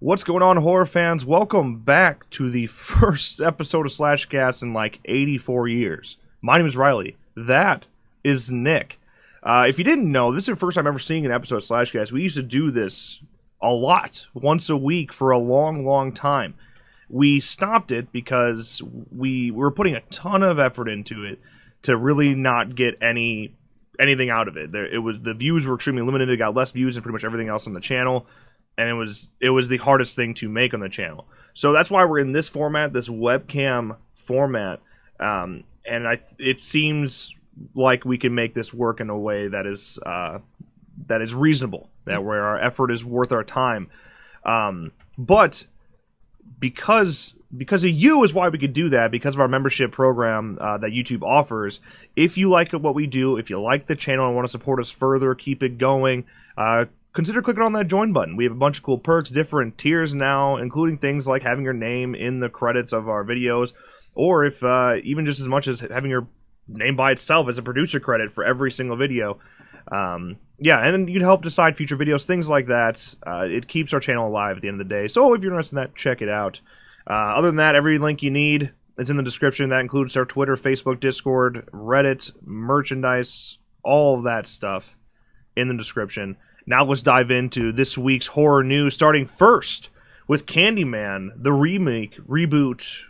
What's going on, horror fans? Welcome back to the first episode of Slashcast in like 84 years. My name is Riley. That is Nick. If you didn't know, this is the first time ever seeing an episode of Slashcast. We used to do this a lot, once a week for a long, long time. We stopped it because we were putting a ton of effort into it to really not get anything out of it. The views were extremely limited. It got less views than pretty much everything else on the channel. And it was the hardest thing to make on the channel. So that's why we're in this format, this webcam format. It seems like we can make this work in a way that is reasonable, where our effort is worth our time. But because of you is why we could do that, because of our membership program that YouTube offers. If you like what we do, if you like the channel and want to support us further, keep it going, consider clicking on that join button. We have a bunch of cool perks, different tiers now, including things like having your name in the credits of our videos, or if even just as much as having your name by itself as a producer credit for every single video. And you can help decide future videos, things like that. It keeps our channel alive at the end of the day. So if you're interested in that, check it out. Other than that, every link you need is in the description. That includes our Twitter, Facebook, Discord, Reddit, merchandise, all of that stuff in the description. Now let's dive into this week's horror news, starting first with Candyman, the remake, reboot,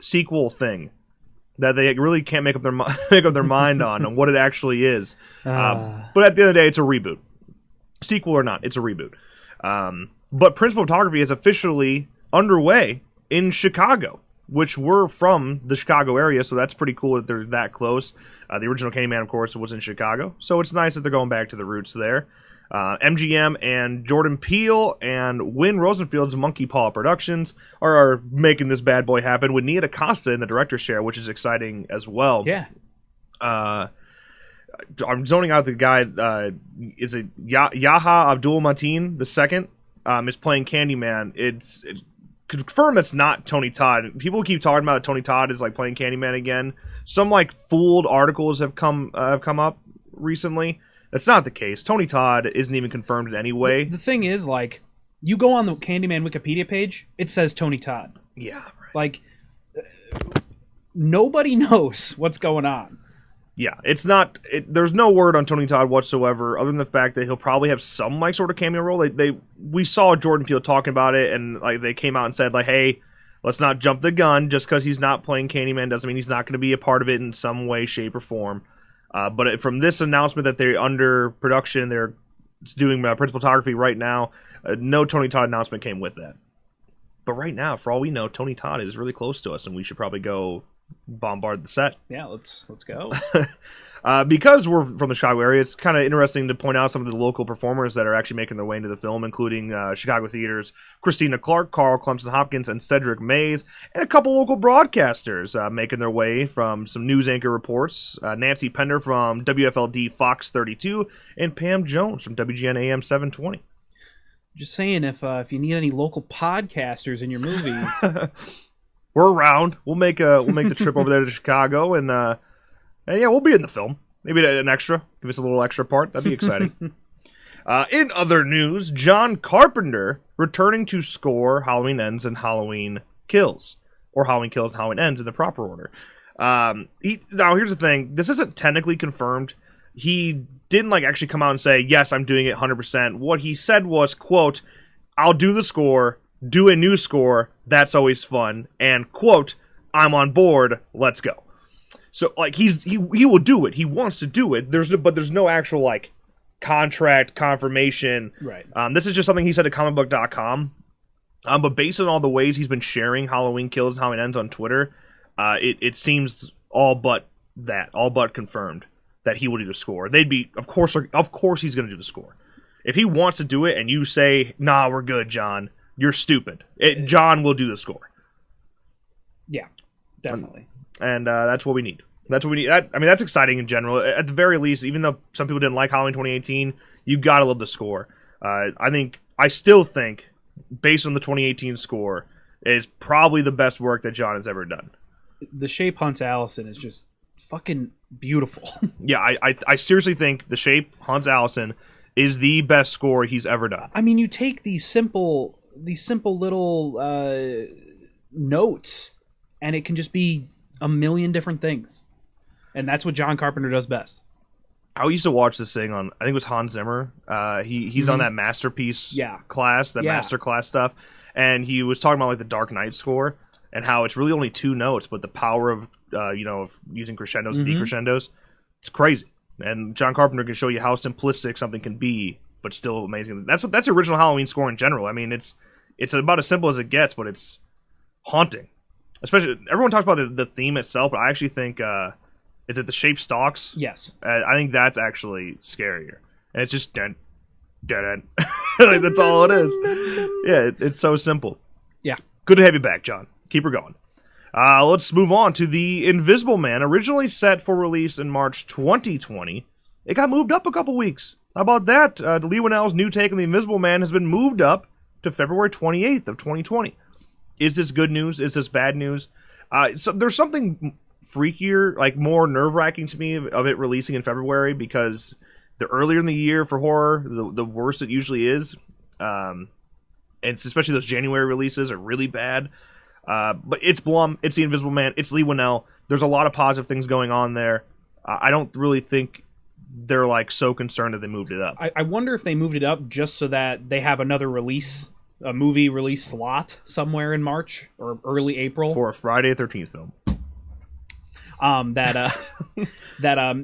sequel thing that they really can't make up their mind on what it actually is. But at the end of the day, it's a reboot. Sequel or not, it's a reboot. But principal photography is officially underway in Chicago, which we're from the Chicago area, so that's pretty cool that they're that close. The original Candyman, of course, was in Chicago, so it's nice that they're going back to the roots there. MGM and Jordan Peele and Wynn Rosenfield's Monkey Paw Productions are making this bad boy happen with Nia DaCosta in the director's chair, which is exciting as well. Yeah. I'm zoning out the guy. Is it Yaha Abdul-Mateen the second? Is playing Candyman. It's confirmed that's not Tony Todd. People keep talking about Tony Todd is like playing Candyman again. Some like fooled articles have come up recently. That's not the case. Tony Todd isn't even confirmed in any way. The thing is, like, you go on the Candyman Wikipedia page, it says Tony Todd. Yeah, right. Like, nobody knows what's going on. Yeah, it's not. There's no word on Tony Todd whatsoever, other than the fact that he'll probably have some like sort of cameo role. We saw Jordan Peele talking about it, and like they came out and said like, "Hey, let's not jump the gun. Just because he's not playing Candyman doesn't mean he's not going to be a part of it in some way, shape, or form." But from this announcement that they're under production, they're doing principal photography right now, no Tony Todd announcement came with that. But right now, for all we know, Tony Todd is really close to us, and we should probably go bombard the set. Yeah, let's go. Because we're from the Chicago area, it's kind of interesting to point out some of the local performers that are actually making their way into the film, including Chicago theaters, Christina Clark, Carl Clemson Hopkins, and Cedric Mays, and a couple local broadcasters making their way from some news anchor reports, Nancy Pender from WFLD Fox 32, and Pam Jones from WGN AM 720. Just saying, if you need any local podcasters in your movie, we're around. We'll make the trip over there to Chicago, and yeah, we'll be in the film. Maybe an extra. Give us a little extra part. That'd be exciting. In other news, John Carpenter returning to score Halloween Ends and Halloween Kills. Or Halloween Kills and Halloween Ends in the proper order. Now, here's the thing. This isn't technically confirmed. He didn't actually come out and say, yes, I'm doing it 100%. What he said was, quote, I'll do the score, do a new score, that's always fun, and, quote, I'm on board, let's go. So, he will do it. He wants to do it. But there's no actual, contract confirmation. Right. This is just something he said to comicbook.com. But based on all the ways he's been sharing Halloween Kills and Halloween Ends on Twitter, it seems all but confirmed that he will do the score. They'd be, of course he's going to do the score. If he wants to do it and you say, nah, we're good, John, you're stupid. John will do the score. Yeah, definitely. And that's what we need. That's what we need. That's exciting in general. At the very least, even though some people didn't like Halloween 2018, you gotta love the score. I still think, based on the 2018 score, is probably the best work that John has ever done. The Shape Hunts Allison is just fucking beautiful. Yeah, I seriously think The Shape Hunts Allison is the best score he's ever done. I mean, you take these simple simple little notes, and it can just be a million different things. And that's what John Carpenter does best. I used to watch this thing on, I think it was Hans Zimmer. He's on that masterpiece class, that master class stuff. And he was talking about like the Dark Knight score and how it's really only 2 notes, but the power of, of using crescendos and decrescendos, it's crazy. And John Carpenter can show you how simplistic something can be, but still amazing. That's the original Halloween score in general. I mean, it's about as simple as it gets, but it's haunting. Especially, everyone talks about the theme itself, but I actually think, is it the shape stalks? Yes. I think that's actually scarier. And it's just dead end. Like, that's all it is. Yeah, it's so simple. Yeah. Good to have you back, John. Keep her going. Let's move on to The Invisible Man. Originally set for release in March 2020, it got moved up a couple weeks. How about that? Leigh Whannell's new take on The Invisible Man has been moved up to February 28th of 2020. Is this good news? Is this bad news? So there's something freakier, like more nerve-wracking to me of it releasing in February, because the earlier in the year for horror, the worse it usually is. And especially those January releases are really bad. But it's Blum, it's The Invisible Man, it's Leigh Whannell. There's a lot of positive things going on there. I don't really think they're like so concerned that they moved it up. I wonder if they moved it up just so that they have another release, a movie release slot somewhere in March or early April for a Friday the 13th film. That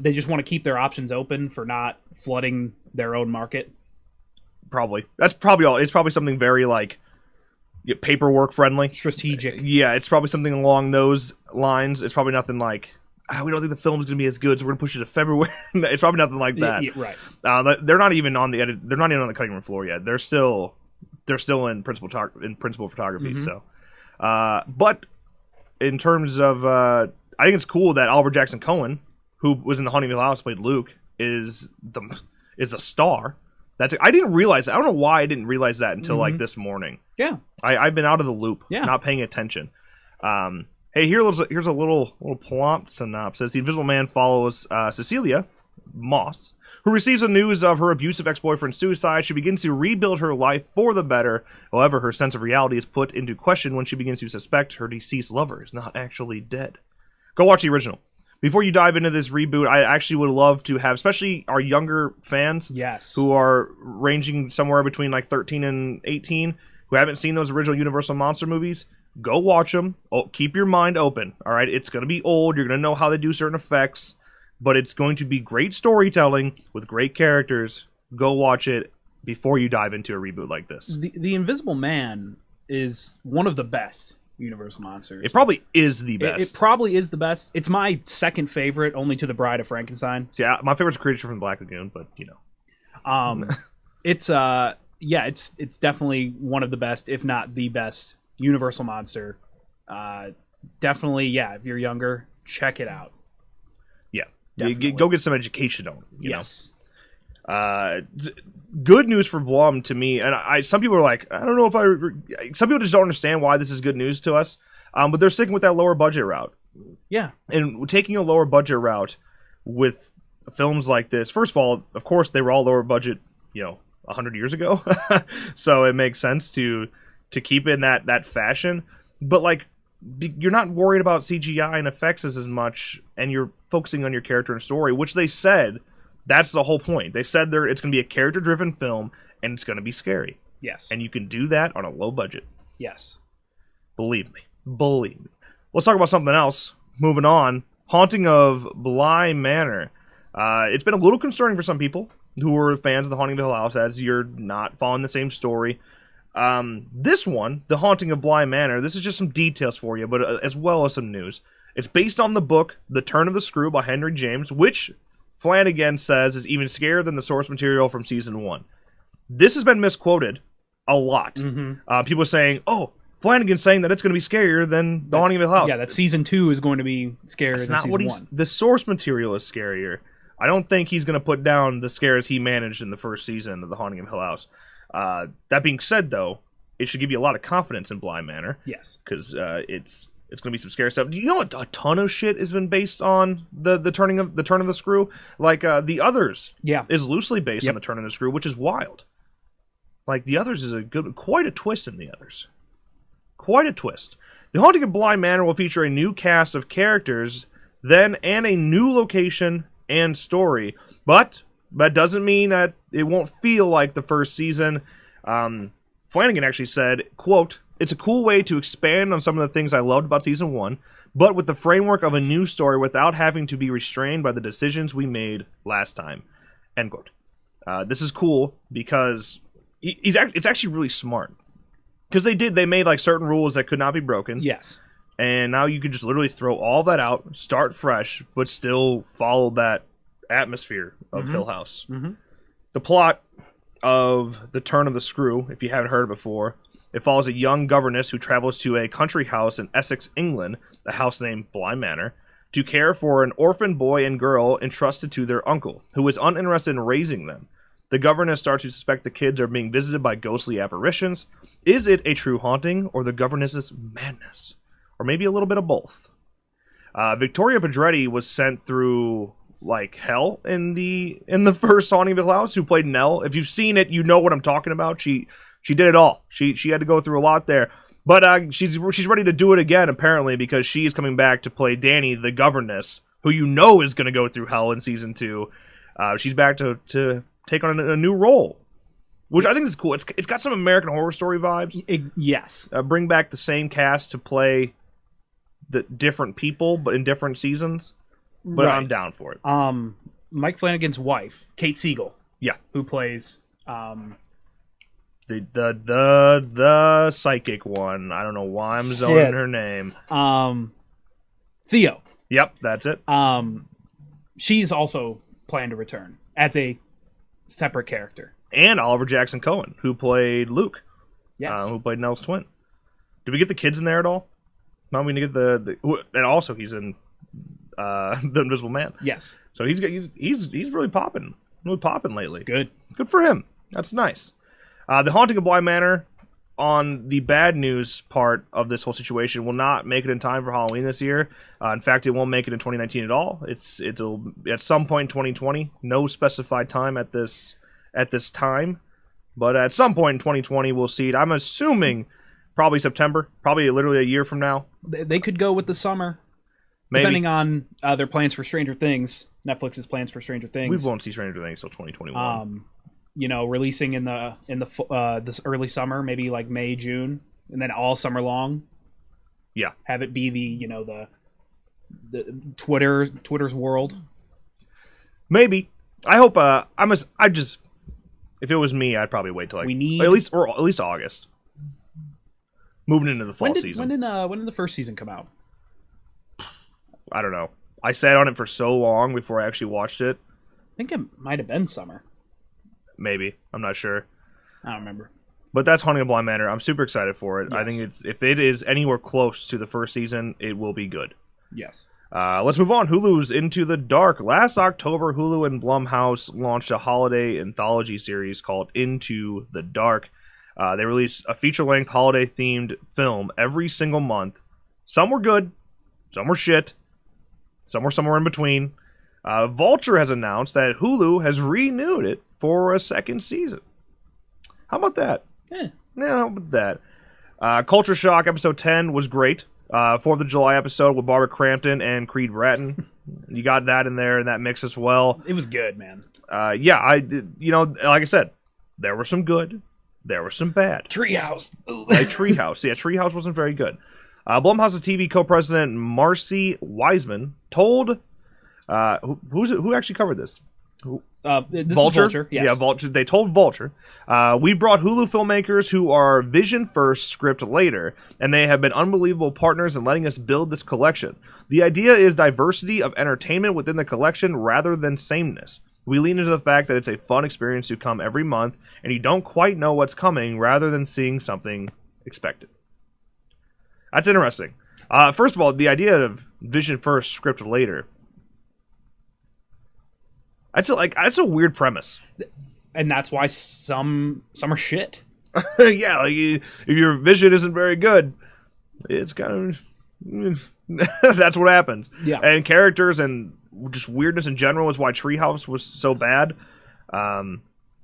they just want to keep their options open for not flooding their own market. Probably. That's probably all. It's probably something very like paperwork friendly, strategic. Yeah, it's probably something along those lines. It's probably nothing like we don't think the film's going to be as good, so we're going to push it to February. It's probably nothing like that. Yeah, right. They're not even on the edit. They're not even on the cutting room floor yet. They're still in principal photography. Mm-hmm. So, but in terms of, I think it's cool that Oliver Jackson Cohen, who was in The Haunting of Hill House, played Luke, is the star. I didn't realize. I don't know why I didn't realize that until like this morning. Yeah, I've been out of the loop. Yeah, not paying attention. Hey, here's a little plump synopsis. The Invisible Man follows Cecilia Moss, who receives the news of her abusive ex-boyfriend's suicide. She begins to rebuild her life for the better. However, her sense of reality is put into question when she begins to suspect her deceased lover is not actually dead. Go watch the original. Before you dive into this reboot, I actually would love to have, especially our younger fans, yes, who are ranging somewhere between like 13 and 18, who haven't seen those original Universal Monster movies. Go watch them. Oh, keep your mind open. All right, it's going to be old. You're going to know how they do certain effects, but it's going to be great storytelling with great characters. Go watch it before you dive into a reboot like this. The Invisible Man is one of the best Universal Monsters. It probably is the best. It probably is the best. It's my second favorite, only to The Bride of Frankenstein. Yeah, my favorite's Creature from the Black Lagoon, but you know, it's definitely one of the best, if not the best Universal Monster. Definitely, yeah. If you're younger, check it out. Yeah, go get some education on it. Yes. Good news for Blum to me, and some people are like, I don't know if some people just don't understand why this is good news to us, but they're sticking with that lower budget route. Yeah, and taking a lower budget route with films like this. First of all, of course, they were all lower budget, 100 years ago, so it makes sense to keep in that fashion. But like, you're not worried about CGI and effects as much, and you're focusing on your character and story, which they said. That's the whole point. They said it's going to be a character-driven film, and it's going to be scary. Yes. And you can do that on a low budget. Yes. Believe me. Let's talk about something else. Moving on. Haunting of Bligh Manor. It's been a little concerning for some people who are fans of The Haunting of Hill House, as you're not following the same story. This one, The Haunting of Bligh Manor, this is just some details for you, but as well as some news. It's based on the book The Turn of the Screw by Henry James, which Flanagan says is even scarier than the source material from season 1. This has been misquoted a lot. Mm-hmm. People are saying, Flanagan's saying that it's going to be scarier than The Haunting of Hill House. Yeah, that season 2 is going to be scarier than season 1. The source material is scarier. I don't think he's going to put down the scares he managed in the first season of The Haunting of Hill House. That being said, though, it should give you a lot of confidence in Bligh Manor. Yes. Because it's going to be some scary stuff. Do you know a ton of shit has been based on the turn of the screw? Like The Others, yeah, is loosely based on the Turn of the Screw, which is wild. like the others is quite a twist in the others. Quite a twist. The Haunting of Bligh Manor will feature a new cast of characters, and a new location and story. But that doesn't mean that it won't feel like the first season. Flanagan actually said, quote, "It's a cool way to expand on some of the things I loved about season 1, but with the framework of a new story without having to be restrained by the decisions we made last time." End quote. This is cool because it's actually really smart. Because they made like certain rules that could not be broken. Yes. And now you could just literally throw all that out, start fresh, but still follow that atmosphere of Hill House. Mm-hmm. The plot of The Turn of the Screw, if you haven't heard it before, it follows a young governess who travels to a country house in Essex, England, a house named Bligh Manor, to care for an orphan boy and girl entrusted to their uncle, who is uninterested in raising them. The governess starts to suspect the kids are being visited by ghostly apparitions. Is it a true haunting, or the governess's madness? Or maybe a little bit of both. Victoria Pedretti was sent through like hell in the first Haunting of Hill House, who played Nell. If you've seen it, you know what I'm talking about. She did it all. She had to go through a lot there. But she's ready to do it again, apparently, because she is coming back to play Danny, the governess, who you know is going to go through hell in season 2. She's back to take on a new role, which I think is cool. It's got some American Horror Story vibes. Yes. Bring back the same cast to play the different people, but in different seasons. But right. I'm down for it. Mike Flanagan's wife, Kate Siegel. Yeah. Who plays the psychic one. I don't know why I'm zoning her name. Theo. Yep, that's it. She's also planned to return as a separate character. And Oliver Jackson Cohen, who played Luke. Yes. Who played Nell's twin. Did we get the kids in there at all? No, we didn't get and also he's in The Invisible Man. Yes. So he's really popping. Really popping lately. Good for him. That's nice. The Haunting of Bligh Manor, on the bad news part of this whole situation, will not make it in time for Halloween this year. In fact, it won't make it in 2019 at all. It'll at some point in 2020. No specified time at this time, but at some point in 2020 we'll see it. I'm assuming probably September, probably literally a year from now. They could go with the summer, maybe. Depending on their plans for Stranger Things. Netflix's plans for Stranger Things. We won't see Stranger Things till 2021. Releasing in this early summer, maybe like May, June, and then all summer long. Yeah, have it be the Twitter's world. Maybe. I hope. If it was me, I'd probably wait till at least August. Moving into the fall season. When did the first season come out? I don't know. I sat on it for so long before I actually watched it. I think it might have been summer. Maybe. I'm not sure. I don't remember. But that's Haunting of Bligh Manor. I'm super excited for it. Yes. I think if it is anywhere close to the first season, it will be good. Yes. Let's move on. Hulu's Into the Dark. Last October, Hulu and Blumhouse launched a holiday anthology series called Into the Dark. They released a feature-length holiday-themed film every single month. Some were good. Some were shit. Some were somewhere in between. Vulture has announced that Hulu has renewed it for a second season. How about that? Yeah, how about that? Culture Shock episode 10 was great. 4th of July episode with Barbara Crampton and Creed Bratton. You got that in there in that mix as well. It was good, man. Like I said, there were some good. There were some bad. Treehouse. Treehouse. Yeah, Treehouse wasn't very good. Blumhouse's TV co-president Marcy Wiseman told who actually covered this? This Vulture? Vulture, yes. Yeah, Vulture. They told Vulture, we brought Hulu filmmakers who are vision first, script later, and they have been unbelievable partners in letting us build this collection. The idea is diversity of entertainment within the collection rather than sameness. We lean into the fact that it's a fun experience to come every month, and you don't quite know what's coming rather than seeing something expected. That's interesting. First of all, the idea of vision first, script later. That's a weird premise, and that's why some are shit. Yeah, like if your vision isn't very good, it's kind of that's what happens. Yeah, and characters and just weirdness in general is why Treehouse was so bad.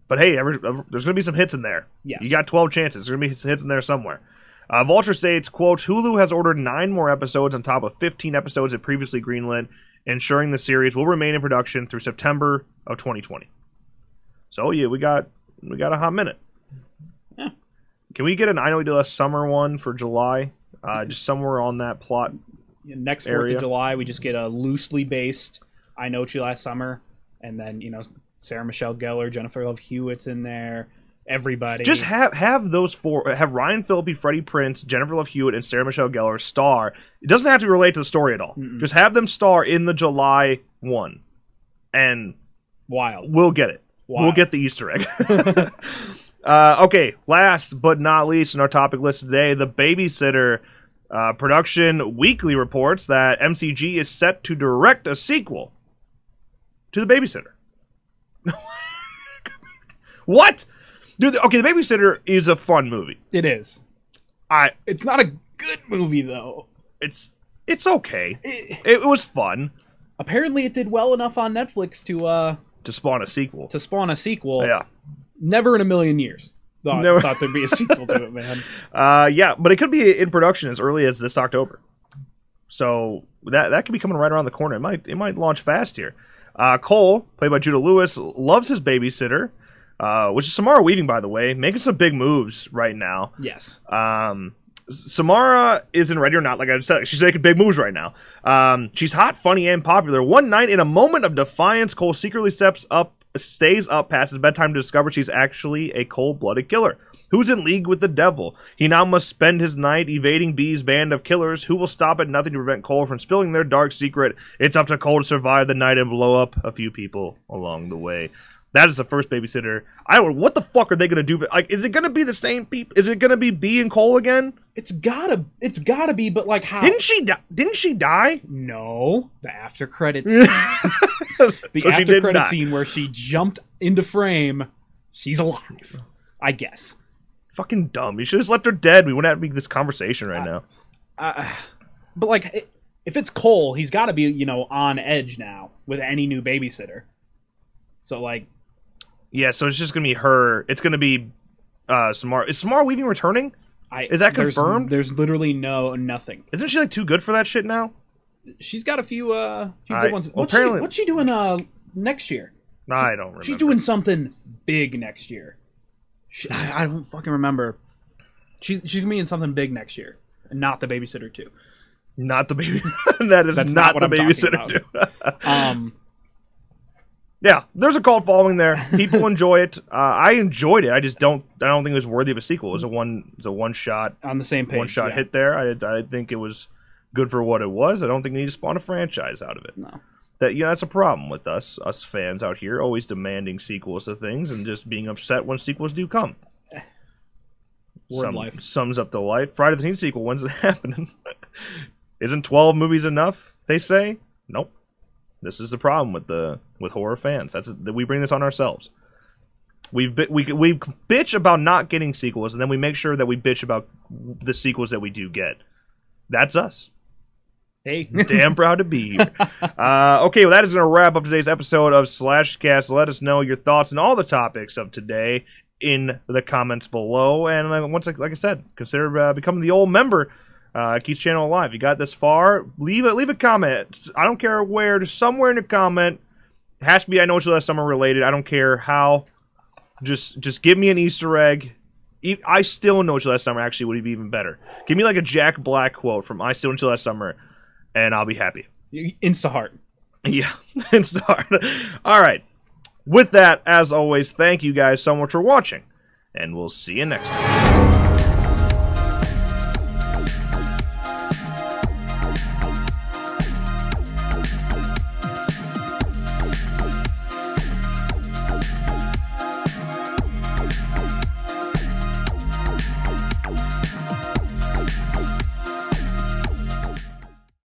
But hey, there's going to be some hits in there. Yes. You got 12 chances. There's going to be some hits in there somewhere. Vulture states, quote, Hulu has ordered 9 more episodes on top of 15 episodes it previously greenlit, ensuring the series will remain in production through September of 2020. So yeah, we got a hot minute. Yeah. Can we get an I Know We Did Last Summer one for July? Just somewhere on that plot. Next 4th area. of July, we just get a loosely based I Know What You Last Summer, and then Sarah Michelle Gellar, Jennifer Love Hewitt's in there. Everybody. Just have those 4. Have Ryan Phillippe, Freddie Prinze, Jennifer Love Hewitt, and Sarah Michelle Gellar star. It doesn't have to relate to the story at all. Mm-mm. Just have them star in the July one, and wild. we'll get it. Wild. We'll get the Easter egg. Okay, last but not least in our topic list today, The Babysitter. Production Weekly reports that MCG is set to direct a sequel to The Babysitter. What? Dude, okay, The Babysitter is a fun movie. It is. It's not a good movie, though. It's okay. It was fun. Apparently, it did well enough on Netflix To spawn a sequel. Yeah. Never in a million years thought there'd be a sequel to it, man. Yeah, but it could be in production as early as this October. So that could be coming right around the corner. It might launch fast here. Cole, played by Judah Lewis, loves his babysitter, which is Samara Weaving, by the way, making some big moves right now. Yes. Samara isn't Ready or Not, like I said. She's making big moves right now. She's hot, funny, and popular. One night, in a moment of defiance, Cole secretly stays up past his bedtime to discover she's actually a cold-blooded killer who's in league with the devil. He now must spend his night evading B's band of killers who will stop at nothing to prevent Cole from spilling their dark secret. It's up to Cole to survive the night and blow up a few people along the way. That is the first Babysitter. What the fuck are they gonna do? Like, is it gonna be the same people? Is it gonna be B and Cole again? It's gotta be, but like how? Didn't she die? No, the after credits. The So after credit scene where she jumped into frame. She's alive, I guess. Fucking dumb. You should have just left her dead. We wouldn't have this conversation right now. But like, if it's Cole, he's got to be on edge now with any new babysitter. So like. Yeah, so it's just going to be her. It's going to be Samara. Is Samara Weaving returning? Is that confirmed? There's literally nothing. Isn't she like too good for that shit now? She's got a few good ones. Well, what's she doing next year? I don't remember. She's doing something big next year. I don't fucking remember. She's going to be in something big next year. And not The Babysitter 2. Not the baby. That's not what The Babysitter 2. Yeah, there's a cult following there. People enjoy it. I enjoyed it. I don't think it was worthy of a sequel. It was a one shot on the same page. One shot hit there. I think it was good for what it was. I don't think we need to spawn a franchise out of it. No. That's a problem with us fans out here, always demanding sequels to things and just being upset when sequels do come. Life sums up the life. Friday the 13th sequel, when's it happening? Isn't 12 movies enough? They say. Nope. This is the problem with horror fans. We bring this on ourselves. We bitch about not getting sequels, and then we make sure that we bitch about the sequels that we do get. That's us. Hey, damn proud to be here. Okay, well, that is going to wrap up today's episode of Slashcast. Let us know your thoughts on all the topics of today in the comments below. And like I said, consider becoming the old member. Keeps channel alive. You got this far, leave a comment. I don't care where, just somewhere in the comment. It has to be I Know What You Last Summer related. I don't care how. Just give me an Easter egg. I Still Know What You Last Summer actually would be even better. Give me like a Jack Black quote from I Still Know What You Last Summer, and I'll be happy. Insta-heart. Yeah, Insta-heart. All right. With that, as always, thank you guys so much for watching, and we'll see you next time.